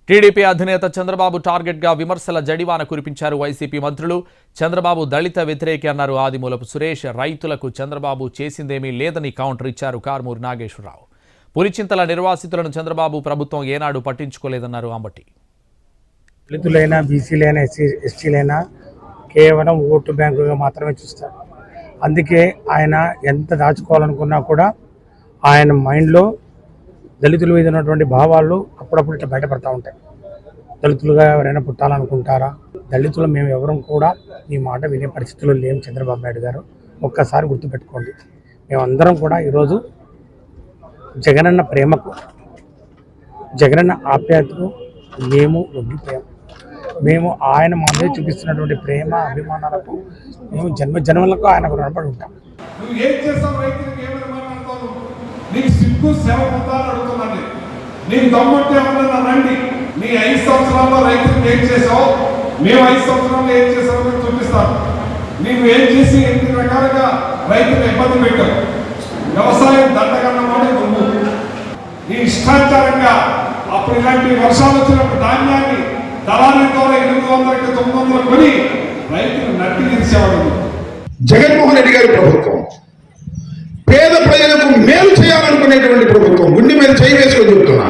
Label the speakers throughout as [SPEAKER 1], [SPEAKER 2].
[SPEAKER 1] TDP అధినేత చంద్రబాబు టార్గెట్గా విమర్శల జడివాన కురిపించారు వైసీపీ మంత్రులు. చంద్రబాబు దళిత వ్యతిరేకి అన్నారు ఆదిమూలపు సురేష్. రైతులకు చంద్రబాబు చేసిందేమీ లేదని కౌంటర్ ఇచ్చారు కారుమూరి నాగేశ్వరరావు. పులిచింతల నిర్వాసితులను చంద్రబాబు ప్రభుత్వం ఏనాడు పట్టించుకోలేదన్నారు అంబటి.
[SPEAKER 2] దళితులైనా బీసీలైనా ఎస్టీలైనా కేవలం ఓటు బ్యాంకుగా మాత్రమే చూస్తారు. అందుకే ఆయన ఎంత దాచుకోవాలనుకున్నా కూడా ఆయన మైండ్లో దళితుల మీద ఉన్నటువంటి భావాలు అప్పుడప్పుడు ఇట్లా బయటపడతా ఉంటాయి. దళితులుగా ఎవరైనా పుట్టాలనుకుంటారా? దళితులు మేము ఎవరం కూడా ఈ మాట వినే పరిస్థితుల్లో లేము. చంద్రబాబు నాయుడు గారు ఒక్కసారి గుర్తుపెట్టుకోండి. మేమందరం కూడా ఈరోజు జగనన్న ప్రేమకు, జగనన్న ఆప్యాయతకు మేము లొంగిపోయాము. మేము ఆయన మా మీద చూపిస్తున్నటువంటి ప్రేమ అభిమానాలకు మేము జన్మలకు ఆయనకు రుణపడి ఉంటాం.
[SPEAKER 3] నీకు సిగ్గు సేవ పొందాలని అడుగుతున్నాను. నీకు దమ్ముంటే ఏమన్నా రండి. నీ 5 సంవత్సరాల్లో రైతులకు ఏం చేసావు, మేము 5 సంవత్సరాల్లో ఏం చేసామో చూపిస్తాను. నీవు ఏం చేసి ఎన్ని రకాలుగా రైతులు ఇబ్బంది పెట్టావు. వ్యవసాయం దండగన్నమాట నువ్వు. నీ ఇష్టాచారంగా అప్పుడు ఇలాంటి వర్షాలు వచ్చినప్పుడు ధాన్యాన్ని దళారీ ద్వారా 800కి 900 కొని రైతులు నట్టి తీసేవాడు.
[SPEAKER 4] జగన్మోహన్ రెడ్డి గారి ప్రభుత్వం పేద ప్రజలకు మేలు చేయాలనుకునేటువంటి ప్రభుత్వం. గుండె మీద చేయి వేసుకొని చెప్తున్నా.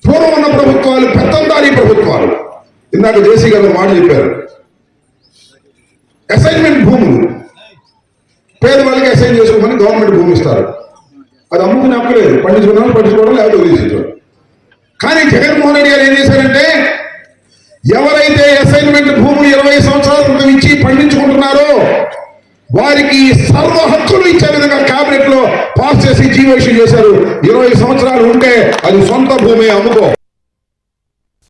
[SPEAKER 4] పూర్వం ఉన్న ప్రభుత్వాలు పెత్తందారీ ప్రభుత్వాలు. ఇందాక జేసీ గారు మాట చెప్పారు. అసైన్మెంట్ భూములు పేదవాళ్ళకి అసైన్ చేసుకోమని గవర్నమెంట్ భూమి ఇస్తారు. అది అమ్ముకుని అక్కలేదు, పట్టించుకోవడం లేకపోతే వదిలేసేవారు. కానీ జగన్మోహన్ రెడ్డి గారు ఏం చేశారంటే, ఎవరైతే అసైన్మెంట్ భూములు 20 సంవత్సరాల క్రితం ఇచ్చి పండించుకుంటున్నారో వారికి సర్వ హక్కులు ఇచ్చే విధంగా కేబినెట్ లో పాస్ చేసి జీవో ఇష్యూ చేశారు. 20 సంవత్సరాలు ఉంటే అది సొంత భూమి, అమ్ముకో.